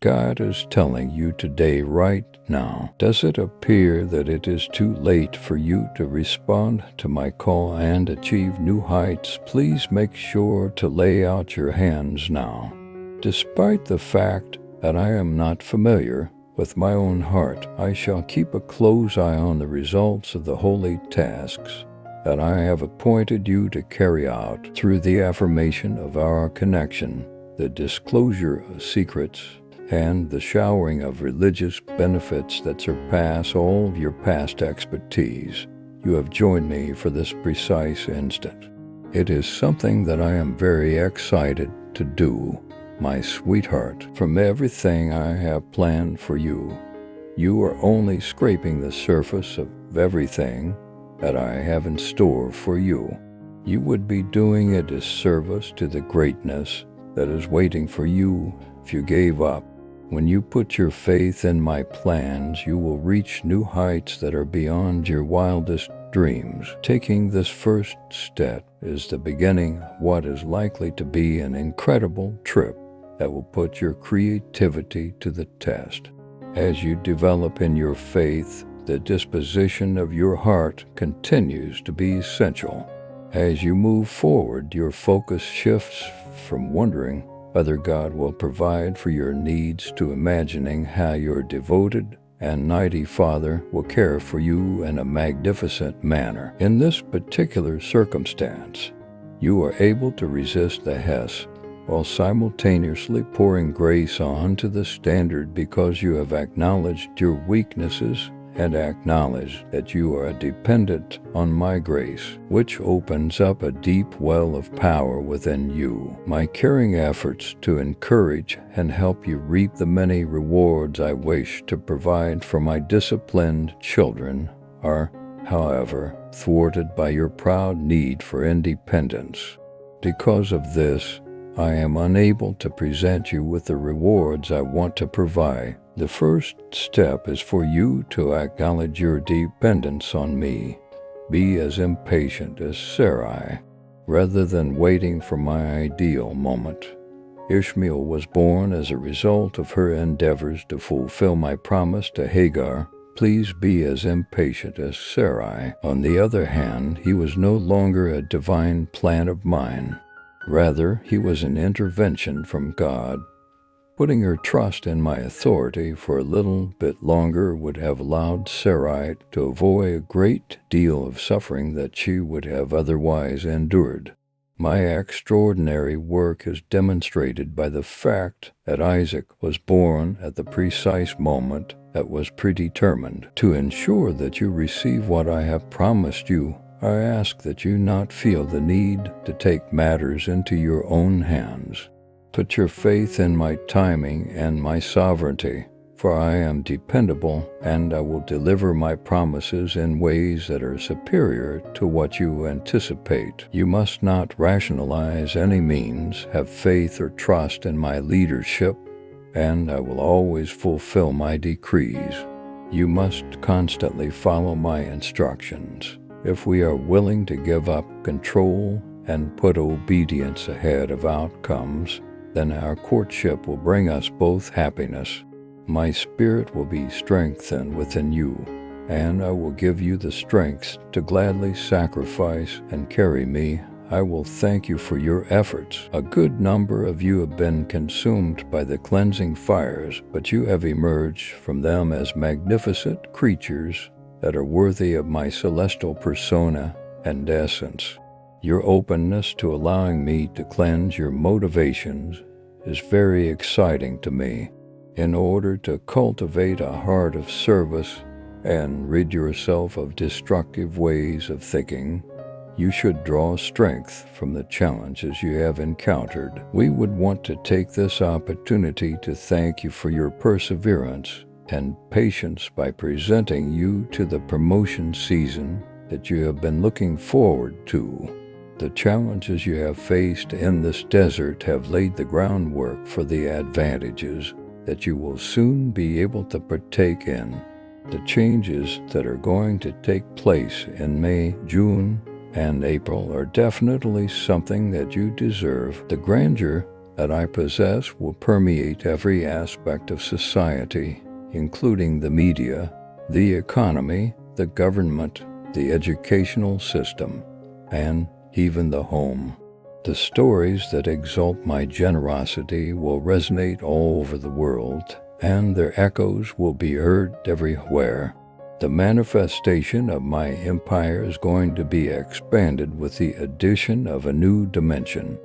God is telling you today, right now. Does it appear that it is too late for you to respond to my call and achieve new heights? Please make sure to lay out your hands now. Despite the fact that I am not familiar with my own heart, I shall keep a close eye on the results of the holy tasks that I have appointed you to carry out through the affirmation of our connection, the disclosure of secrets, and the showering of religious benefits that surpass all of your past expertise. You have joined me for this precise instant. It is something that I am very excited to do, my sweetheart. From everything I have planned for you, you are only scraping the surface of everything that I have in store for you. You would be doing a disservice to the greatness that is waiting for you if you gave up. When you put your faith in my plans, you will reach new heights that are beyond your wildest dreams. Taking this first step is the beginning of what is likely to be an incredible trip that will put your creativity to the test. As you develop in your faith, the disposition of your heart continues to be essential. As you move forward, your focus shifts from wondering whether God will provide for your needs to imagining how your devoted and mighty Father will care for you in a magnificent manner. In this particular circumstance, you are able to resist the hess while simultaneously pouring grace onto the standard because you have acknowledged your weaknesses and acknowledge that you are dependent on my grace, which opens up a deep well of power within you. My caring efforts to encourage and help you reap the many rewards I wish to provide for my disciplined children are, however, thwarted by your proud need for independence. Because of this, I am unable to present you with the rewards I want to provide. The first step is for you to acknowledge your dependence on me. Be as impatient as Sarai, rather than waiting for my ideal moment. Ishmael was born as a result of her endeavors to fulfill my promise to Hagar. Please be as impatient as Sarai. On the other hand, he was no longer a divine plan of mine. Rather, he was an intervention from God. Putting her trust in my authority for a little bit longer would have allowed Sarai to avoid a great deal of suffering that she would have otherwise endured. My extraordinary work is demonstrated by the fact that Isaac was born at the precise moment that was predetermined. To ensure that you receive what I have promised you, I ask that you not feel the need to take matters into your own hands. Put your faith in my timing and my sovereignty, for I am dependable and I will deliver my promises in ways that are superior to what you anticipate. You must not rationalize any means, have faith or trust in my leadership, and I will always fulfill my decrees. You must constantly follow my instructions. If we are willing to give up control and put obedience ahead of outcomes, then our courtship will bring us both happiness. My spirit will be strengthened within you, and I will give you the strength to gladly sacrifice and carry me. I will thank you for your efforts. A good number of you have been consumed by the cleansing fires, but you have emerged from them as magnificent creatures that are worthy of my celestial persona and essence. Your openness to allowing me to cleanse your motivations is very exciting to me. In order to cultivate a heart of service and rid yourself of destructive ways of thinking, you should draw strength from the challenges you have encountered. We would want to take this opportunity to thank you for your perseverance and patience by presenting you to the promotion season that you have been looking forward to. The challenges you have faced in this desert have laid the groundwork for the advantages that you will soon be able to partake in. The changes that are going to take place in May, June, and April are definitely something that you deserve. The grandeur that I possess will permeate every aspect of society, including the media, the economy, the government, the educational system, and even the home. The stories that exalt my generosity will resonate all over the world, and their echoes will be heard everywhere. The manifestation of my empire is going to be expanded with the addition of a new dimension.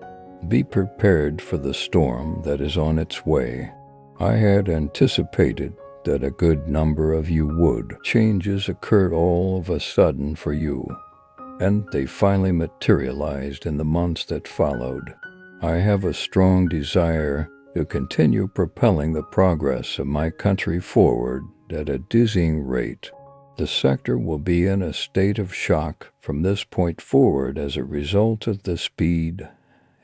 Be prepared for the storm that is on its way. I had anticipated that a good number of you would. Changes occurred all of a sudden for you, and they finally materialized in the months that followed. I have a strong desire to continue propelling the progress of my country forward at a dizzying rate. The sector will be in a state of shock from this point forward as a result of the speed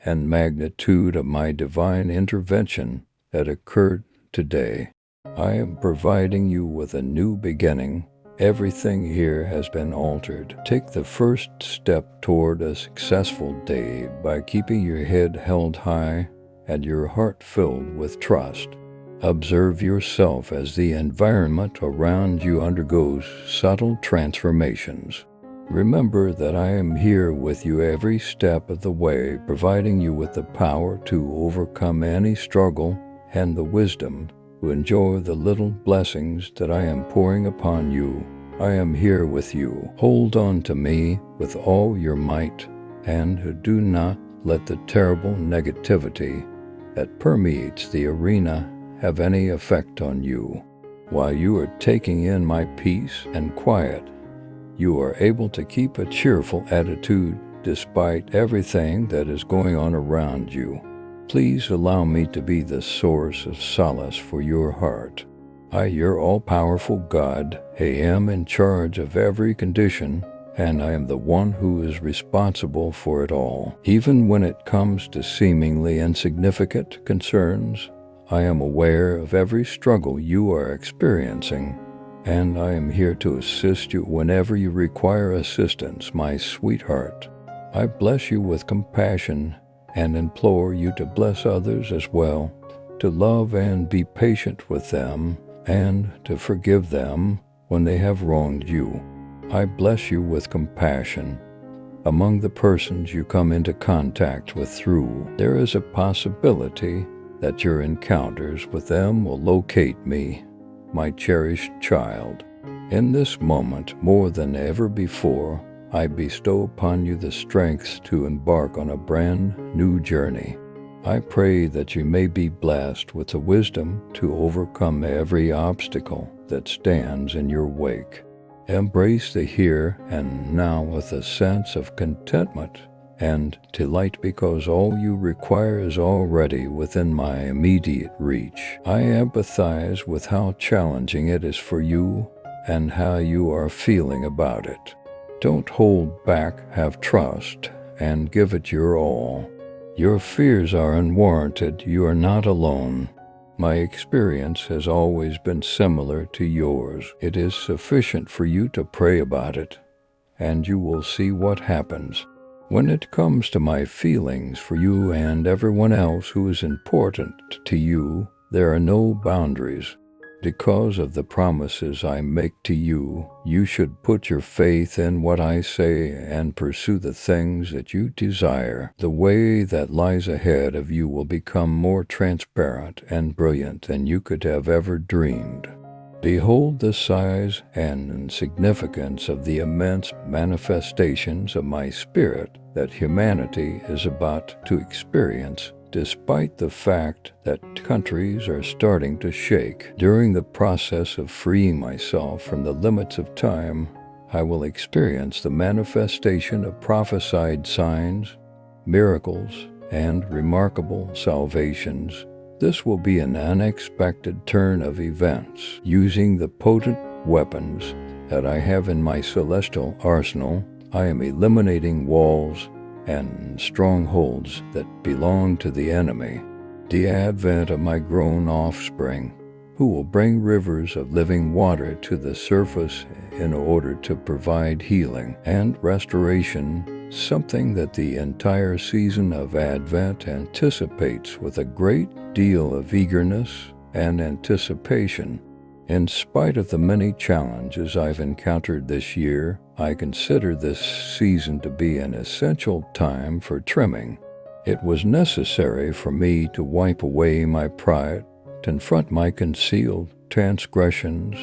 and magnitude of my divine intervention that occurred today. I am providing you with a new beginning. Everything here has been altered. Take the first step toward a successful day by keeping your head held high and your heart filled with trust. Observe yourself as the environment around you undergoes subtle transformations. Remember that I am here with you every step of the way, providing you with the power to overcome any struggle and the wisdom to enjoy the little blessings that I am pouring upon you. I am here with you. Hold on to me with all your might, and do not let the terrible negativity that permeates the arena have any effect on you. While you are taking in my peace and quiet, you are able to keep a cheerful attitude despite everything that is going on around you. Please allow me to be the source of solace for your heart. I, your all-powerful God, am in charge of every condition, and I am the one who is responsible for it all. Even when it comes to seemingly insignificant concerns, I am aware of every struggle you are experiencing, and I am here to assist you whenever you require assistance, my sweetheart. I bless you with compassion and implore you to bless others as well, to love and be patient with them, and to forgive them when they have wronged you. I bless you with compassion. Among the persons you come into contact with there is a possibility that your encounters with them will locate me, my cherished child. In this moment, more than ever before, I bestow upon you the strength to embark on a brand new journey. I pray that you may be blessed with the wisdom to overcome every obstacle that stands in your wake. Embrace the here and now with a sense of contentment and delight, because all you require is already within my immediate reach. I empathize with how challenging it is for you and how you are feeling about it. Don't hold back, have trust, and give it your all. Your fears are unwarranted. You are not alone. My experience has always been similar to yours. It is sufficient for you to pray about it, and you will see what happens. When it comes to my feelings for you and everyone else who is important to you, there are no boundaries. Because of the promises I make to you, you should put your faith in what I say and pursue the things that you desire. The way that lies ahead of you will become more transparent and brilliant than you could have ever dreamed. Behold the size and significance of the immense manifestations of my spirit that humanity is about to experience, despite the fact that countries are starting to shake. During the process of freeing myself from the limits of time, I will experience the manifestation of prophesied signs, miracles, and remarkable salvations. This will be an unexpected turn of events. Using the potent weapons that I have in my celestial arsenal, I am eliminating walls and strongholds that belong to the enemy. The advent of my grown offspring, who will bring rivers of living water to the surface in order to provide healing and restoration something that the entire season of Advent anticipates with a great deal of eagerness and anticipation. In spite of the many challenges I've encountered this year, I consider this season to be an essential time for trimming. It was necessary for me to wipe away my pride, confront my concealed transgressions,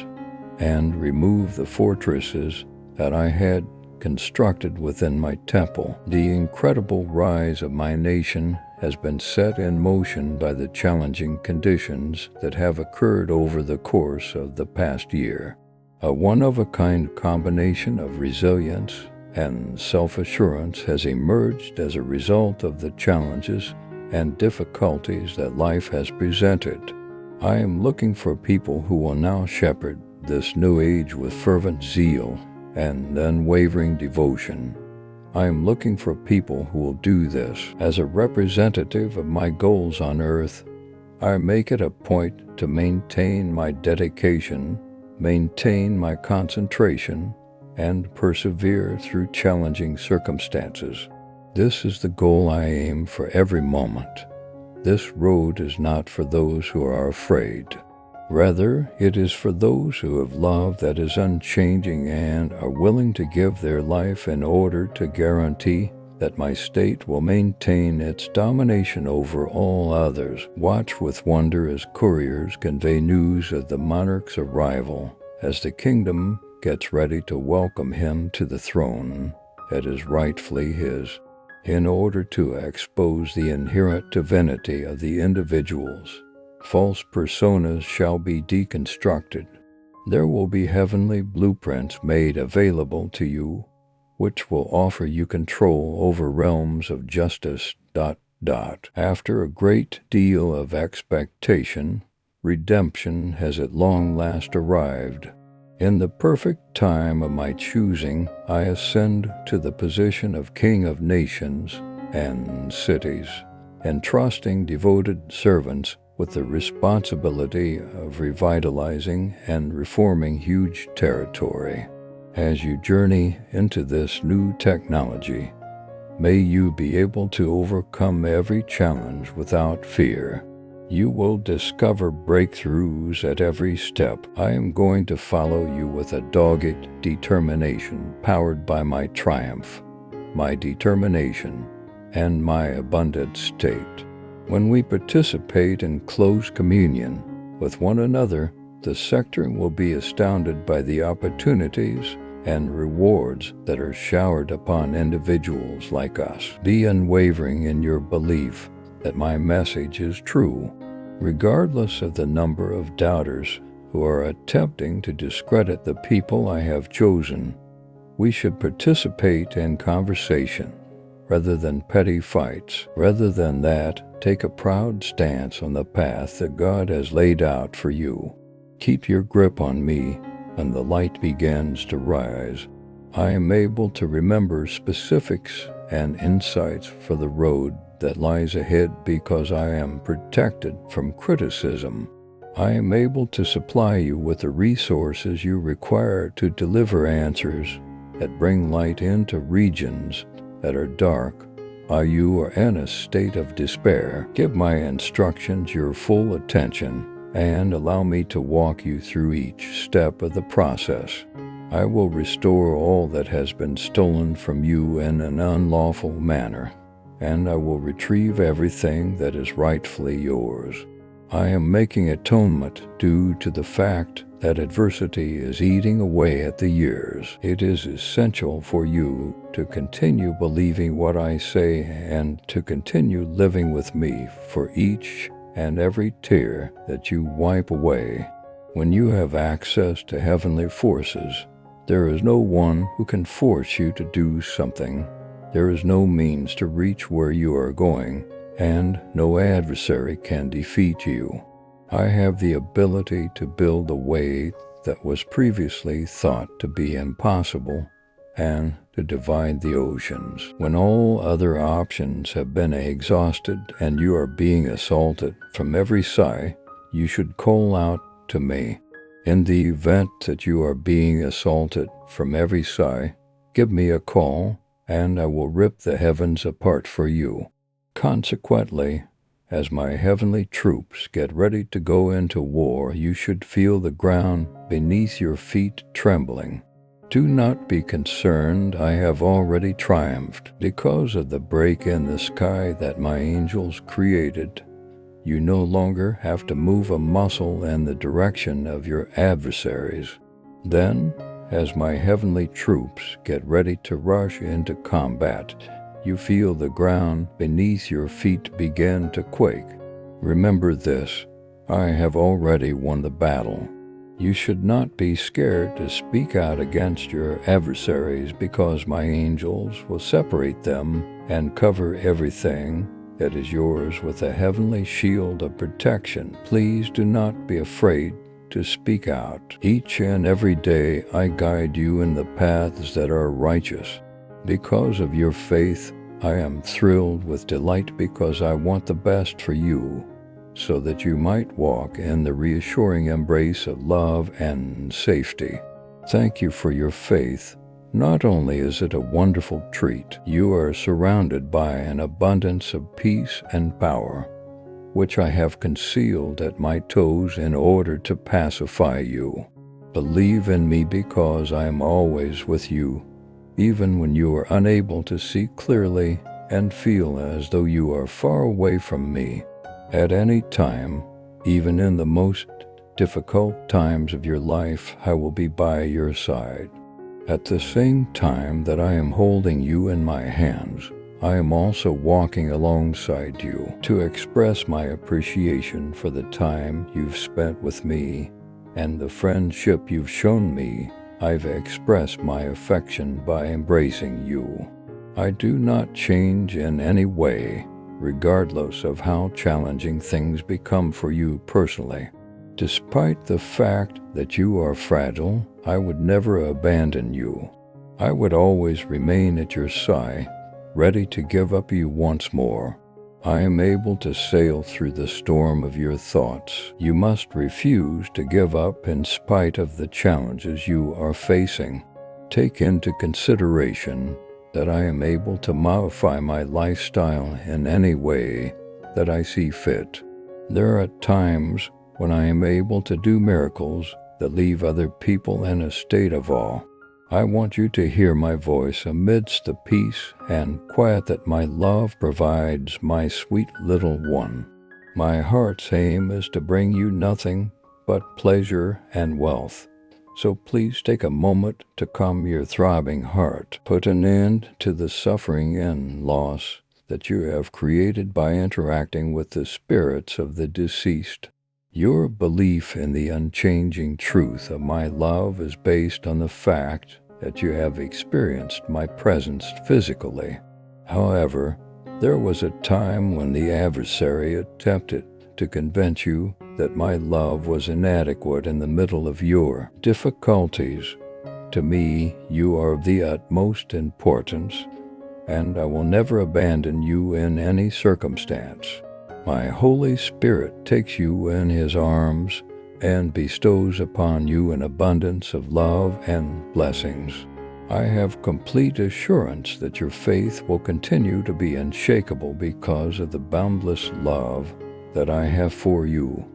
and remove the fortresses that I had constructed within my temple. The incredible rise of my nation has been set in motion by the challenging conditions that have occurred over the course of the past year. A one-of-a-kind combination of resilience and self-assurance has emerged as a result of the challenges and difficulties that life has presented. I am looking for people who will now shepherd this new age with fervent zeal and unwavering devotion. I am looking for people who will do this. As a representative of my goals on earth, I make it a point to maintain my dedication, maintain my concentration, and persevere through challenging circumstances. This is the goal I aim for every moment. This road is not for those who are afraid. Rather, it is for those who have love that is unchanging and are willing to give their life in order to guarantee that my state will maintain its domination over all others. Watch with wonder as couriers convey news of the monarch's arrival, as the kingdom gets ready to welcome him to the throne that is rightfully his, in order to expose the inherent divinity of the individuals. False personas shall be deconstructed. There will be heavenly blueprints made available to you, which will offer you control over realms of justice. After a great deal of expectation, redemption has at long last arrived. In the perfect time of my choosing, I ascend to the position of King of nations and cities, entrusting devoted servants with the responsibility of revitalizing and reforming huge territory. As you journey into this new technology, may you be able to overcome every challenge without fear. You will discover breakthroughs at every step. I am going to follow you with a dogged determination powered by my triumph, my determination, and my abundant state. When we participate in close communion with one another, the sector will be astounded by the opportunities and rewards that are showered upon individuals like us. Be unwavering in your belief that my message is true. Regardless of the number of doubters who are attempting to discredit the people I have chosen, we should participate in conversation rather than petty fights. Rather than that, take a proud stance on the path that God has laid out for you. Keep your grip on me when the light begins to rise. I am able to remember specifics and insights for the road that lies ahead because I am protected from criticism. I am able to supply you with the resources you require to deliver answers that bring light into regions that are dark. While you are in a state of despair, give my instructions your full attention and allow me to walk you through each step of the process. I will restore all that has been stolen from you in an unlawful manner, and I will retrieve everything that is rightfully yours. I am making atonement due to the fact that adversity is eating away at the years. It is essential for you to continue believing what I say and to continue living with me for each and every tear that you wipe away. When you have access to heavenly forces, there is no one who can force you to do something. There is no means to reach where you are going, and no adversary can defeat you. I have the ability to build a way that was previously thought to be impossible, and to divide the oceans. When all other options have been exhausted and you are being assaulted from every side, you should call out to me. In the event that you are being assaulted from every side, give me a call and I will rip the heavens apart for you. Consequently, as my heavenly troops get ready to go into war, you should feel the ground beneath your feet trembling. Do not be concerned, I have already triumphed. Because of the break in the sky that my angels created, you no longer have to move a muscle in the direction of your adversaries. Then, as my heavenly troops get ready to rush into combat, you feel the ground beneath your feet begin to quake. Remember this, I have already won the battle. You should not be scared to speak out against your adversaries, because my angels will separate them and cover everything that is yours with a heavenly shield of protection. Please do not be afraid to speak out. Each and every day I guide you in the paths that are righteous. Because of your faith, I am thrilled with delight, because I want the best for you, so that you might walk in the reassuring embrace of love and safety. Thank you for your faith. Not only is it a wonderful treat, you are surrounded by an abundance of peace and power, which I have concealed at my toes in order to pacify you. Believe in me, because I am always with you, even when you are unable to see clearly and feel as though you are far away from me. At any time, even in the most difficult times of your life, I will be by your side. At the same time that I am holding you in my hands, I am also walking alongside you to express my appreciation for the time you've spent with me and the friendship you've shown me. I've expressed my affection by embracing you. I do not change in any way, regardless of how challenging things become for you personally. Despite the fact that you are fragile, I would never abandon you. I would always remain at your side, ready to give up you once more. I am able to sail through the storm of your thoughts. You must refuse to give up in spite of the challenges you are facing. Take into consideration that I am able to modify my lifestyle in any way that I see fit. There are times when I am able to do miracles that leave other people in a state of awe. I want you to hear my voice amidst the peace and quiet that my love provides, my sweet little one. My heart's aim is to bring you nothing but pleasure and wealth. So please take a moment to calm your throbbing heart. Put an end to the suffering and loss that you have created by interacting with the spirits of the deceased. Your belief in the unchanging truth of my love is based on the fact that you have experienced my presence physically. However, there was a time when the adversary attempted to convince you that my love was inadequate in the middle of your difficulties. To me, you are of the utmost importance, and I will never abandon you in any circumstance. My Holy Spirit takes you in His arms and bestows upon you an abundance of love and blessings. I have complete assurance that your faith will continue to be unshakable because of the boundless love that I have for you,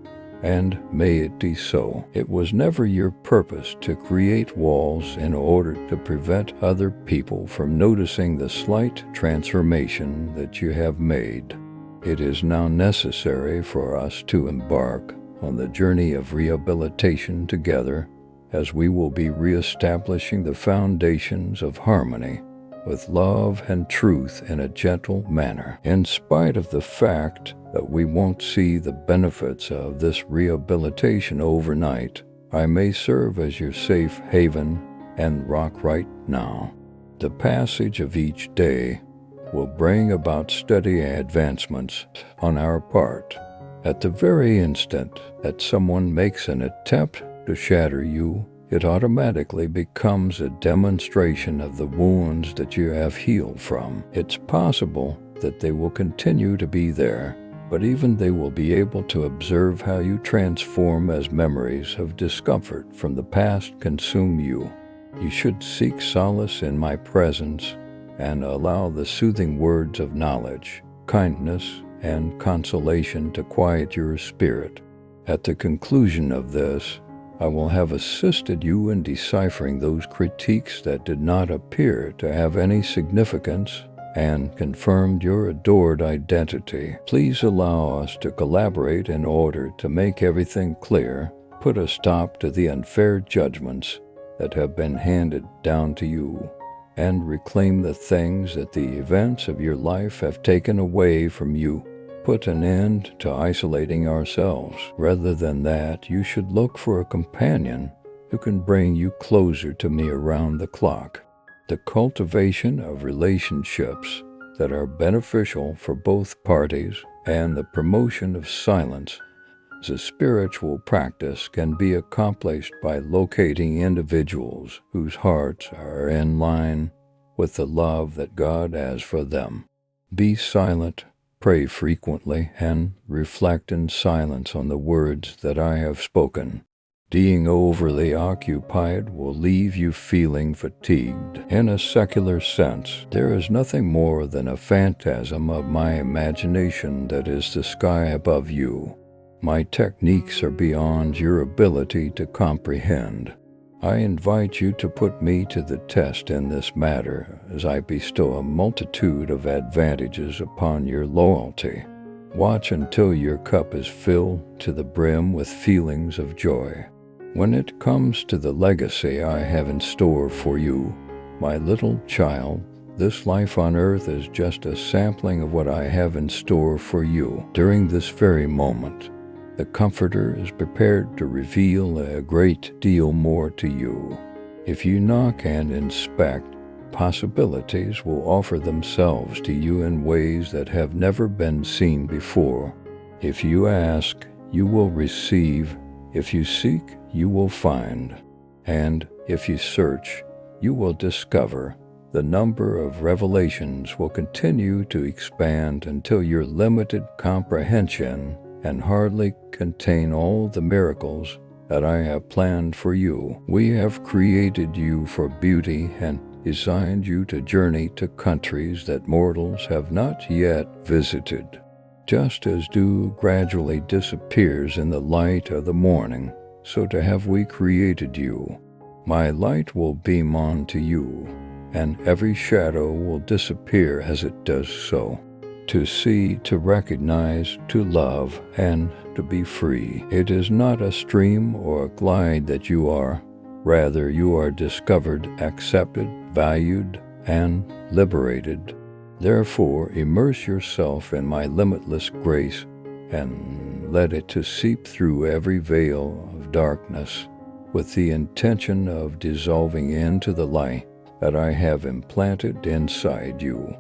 and may it be so. It was never your purpose to create walls in order to prevent other people from noticing the slight transformation that you have made. It is now necessary for us to embark on the journey of rehabilitation together, as we will be reestablishing the foundations of harmony with love and truth in a gentle manner. In spite of the fact that we won't see the benefits of this rehabilitation overnight, I may serve as your safe haven and rock right now. The passage of each day will bring about steady advancements on our part. At the very instant that someone makes an attempt to shatter you, it automatically becomes a demonstration of the wounds that you have healed from. It's possible that they will continue to be there, but even they will be able to observe how you transform as memories of discomfort from the past consume you. You should seek solace in my presence and allow the soothing words of knowledge, kindness, and consolation to quiet your spirit. At the conclusion of this, I will have assisted you in deciphering those critiques that did not appear to have any significance and confirmed your adored identity. Please allow us to collaborate in order to make everything clear, put a stop to the unfair judgments that have been handed down to you, and reclaim the things that the events of your life have taken away from you. Put an end to isolating ourselves. Rather than that, you should look for a companion who can bring you closer to me around the clock. The cultivation of relationships that are beneficial for both parties and the promotion of silence as a spiritual practice can be accomplished by locating individuals whose hearts are in line with the love that God has for them. Be silent, pray frequently, and reflect in silence on the words that I have spoken. Being overly occupied will leave you feeling fatigued. In a secular sense, there is nothing more than a phantasm of my imagination that is the sky above you. My techniques are beyond your ability to comprehend. I invite you to put me to the test in this matter, as I bestow a multitude of advantages upon your loyalty. Watch until your cup is filled to the brim with feelings of joy. When it comes to the legacy I have in store for you, my little child, this life on earth is just a sampling of what I have in store for you. During this very moment, the Comforter is prepared to reveal a great deal more to you. If you knock and inspect, possibilities will offer themselves to you in ways that have never been seen before. If you ask, you will receive. If you seek, you will find. And if you search, you will discover. The number of revelations will continue to expand until your limited comprehension can hardly contain all the miracles that I have planned for you. We have created you for beauty and designed you to journey to countries that mortals have not yet visited. Just as dew gradually disappears in the light of the morning, so to have we created you. My light will beam on to you, and every shadow will disappear as it does so. To see, to recognize, to love, and to be free. It is not a stream or a glide that you are. Rather, you are discovered, accepted, valued, and liberated. Therefore, immerse yourself in my limitless grace and let it to seep through every veil of darkness with the intention of dissolving into the light that I have implanted inside you.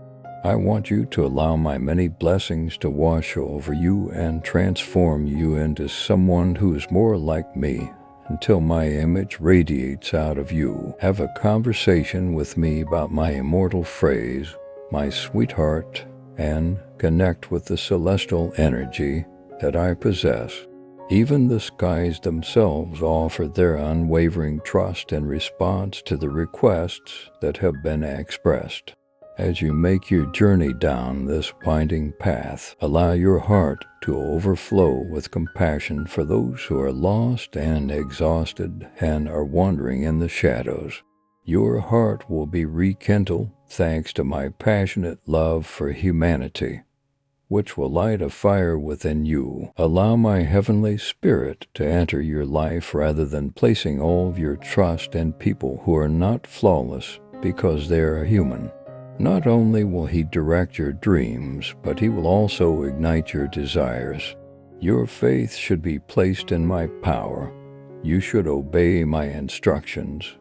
I want you to allow my many blessings to wash over you and transform you into someone who is more like me until my image radiates out of you. Have a conversation with me about my immortal phrase, my sweetheart, and connect with the celestial energy that I possess. Even the skies themselves offer their unwavering trust in response to the requests that have been expressed. As you make your journey down this winding path, allow your heart to overflow with compassion for those who are lost and exhausted and are wandering in the shadows. Your heart will be rekindled thanks to my passionate love for humanity, which will light a fire within you. Allow my heavenly spirit to enter your life rather than placing all of your trust in people who are not flawless because they are human. Not only will he direct your dreams, but he will also ignite your desires. Your faith should be placed in my power. You should obey my instructions,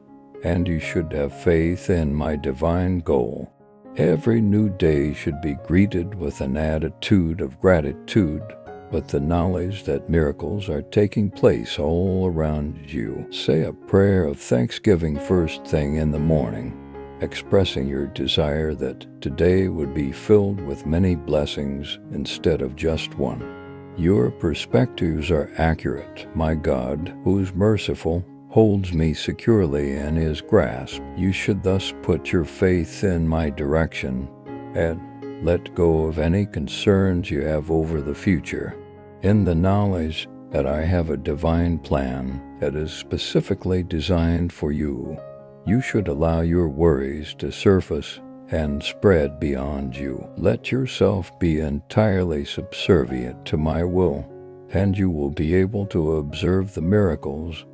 and you should have faith in my divine goal. Every new day should be greeted with an attitude of gratitude, with the knowledge that miracles are taking place all around you. Say a prayer of thanksgiving first thing in the morning, expressing your desire that today would be filled with many blessings instead of just one. Your perspectives are accurate, my God, who is merciful, holds me securely in his grasp. You should thus put your faith in my direction and let go of any concerns you have over the future. In the knowledge that I have a divine plan that is specifically designed for you, you should allow your worries to surface and spread beyond you. Let yourself be entirely subservient to my will, and you will be able to observe the miracles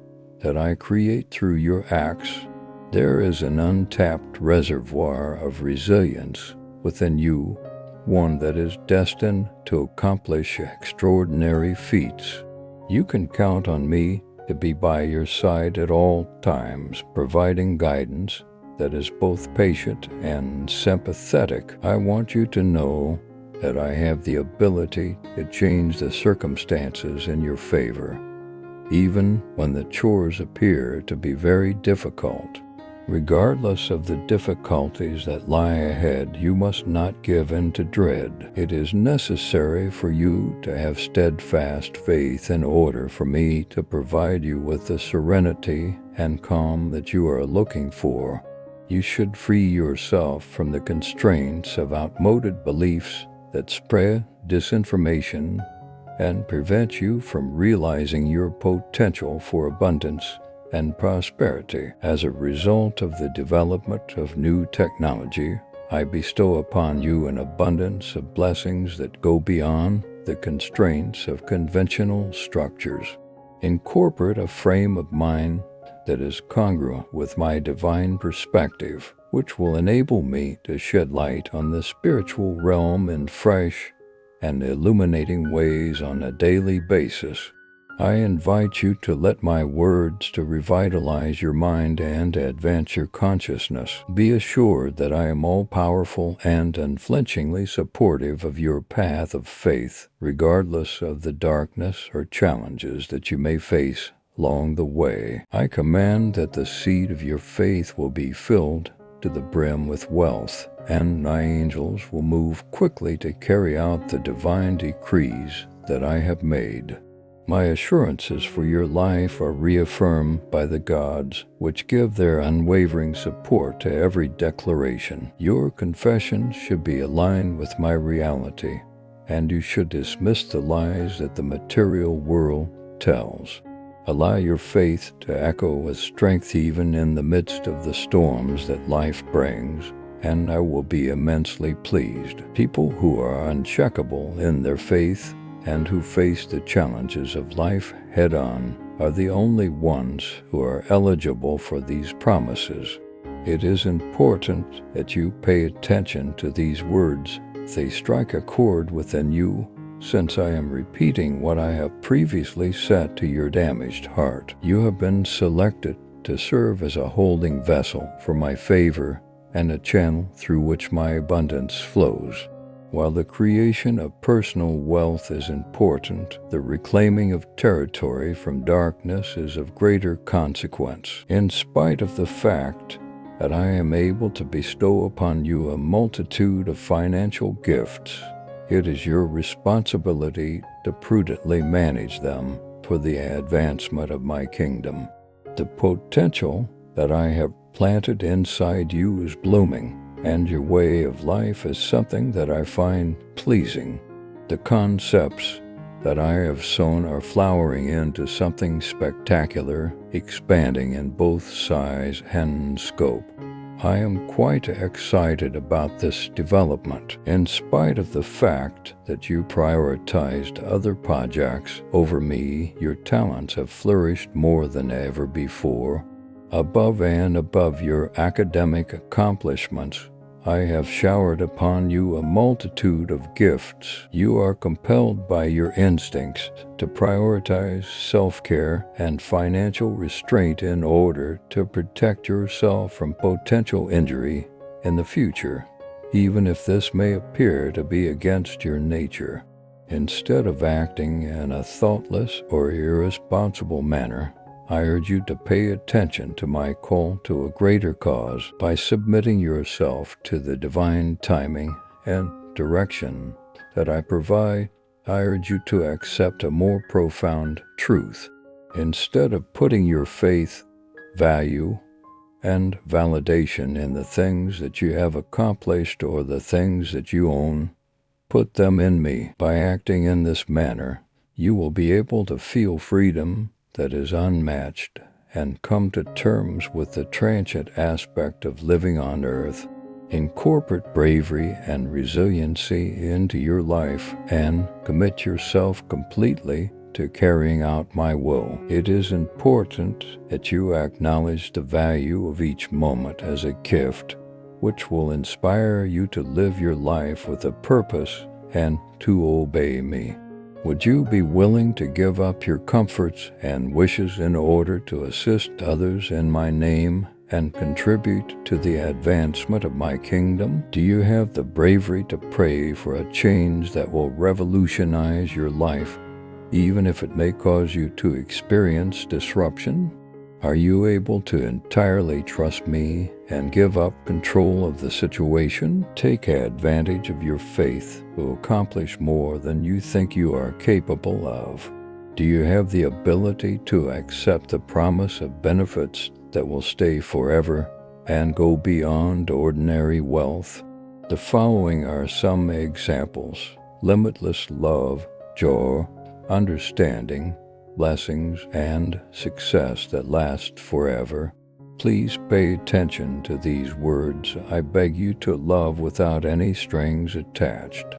that I create through your acts. There is an untapped reservoir of resilience within you, one that is destined to accomplish extraordinary feats. You can count on me to be by your side at all times, providing guidance that is both patient and sympathetic. I want you to know that I have the ability to change the circumstances in your favor, even when the chores appear to be very difficult. Regardless of the difficulties that lie ahead, you must not give in to dread. It is necessary for you to have steadfast faith in order for me to provide you with the serenity and calm that you are looking for. You should free yourself from the constraints of outmoded beliefs that spread disinformation and prevent you from realizing your potential for abundance and prosperity. As a result of the development of new technology, I bestow upon you an abundance of blessings that go beyond the constraints of conventional structures. Incorporate a frame of mind that is congruent with my divine perspective, which will enable me to shed light on the spiritual realm in fresh and illuminating ways on a daily basis. I invite you to let my words to revitalize your mind and advance your consciousness. Be assured that I am all-powerful and unflinchingly supportive of your path of faith, regardless of the darkness or challenges that you may face along the way. I command that the seed of your faith will be filled to the brim with wealth, and my angels will move quickly to carry out the divine decrees that I have made. My assurances for your life are reaffirmed by the gods, which give their unwavering support to every declaration. Your confessions should be aligned with my reality, and you should dismiss the lies that the material world tells. Allow your faith to echo with strength even in the midst of the storms that life brings, and I will be immensely pleased. People who are uncheckable in their faith and who face the challenges of life head-on are the only ones who are eligible for these promises. It is important that you pay attention to these words. They strike a chord within you, since I am repeating what I have previously said to your damaged heart. You have been selected to serve as a holding vessel for my favor and a channel through which my abundance flows. While the creation of personal wealth is important, the reclaiming of territory from darkness is of greater consequence. In spite of the fact that I am able to bestow upon you a multitude of financial gifts, it is your responsibility to prudently manage them for the advancement of my kingdom. The potential that I have planted inside you is blooming, and your way of life is something that I find pleasing. The concepts that I have sown are flowering into something spectacular, expanding in both size and scope. I am quite excited about this development. In spite of the fact that you prioritized other projects over me, your talents have flourished more than ever before. Above and above your academic accomplishments, I have showered upon you a multitude of gifts. You are compelled by your instincts to prioritize self-care and financial restraint in order to protect yourself from potential injury in the future, even if this may appear to be against your nature. Instead of acting in a thoughtless or irresponsible manner, I urge you to pay attention to my call to a greater cause by submitting yourself to the divine timing and direction that I provide. I urge you to accept a more profound truth. Instead of putting your faith value and validation in the things that you have accomplished or the things that you own. Put them in me. By acting in this manner, you will be able to feel freedom that is unmatched and come to terms with the transient aspect of living on earth. Incorporate bravery and resiliency into your life and commit yourself completely to carrying out my will. It is important that you acknowledge the value of each moment as a gift, which will inspire you to live your life with a purpose and to obey me. Would you be willing to give up your comforts and wishes in order to assist others in my name and contribute to the advancement of my kingdom? Do you have the bravery to pray for a change that will revolutionize your life, even if it may cause you to experience disruption? Are you able to entirely trust me and give up control of the situation? Take advantage of your faith to accomplish more than you think you are capable of. Do you have the ability to accept the promise of benefits that will stay forever and go beyond ordinary wealth? The following are some examples: limitless love, joy, understanding, blessings, and success that last forever. Please pay attention to these words. I beg you to love without any strings attached.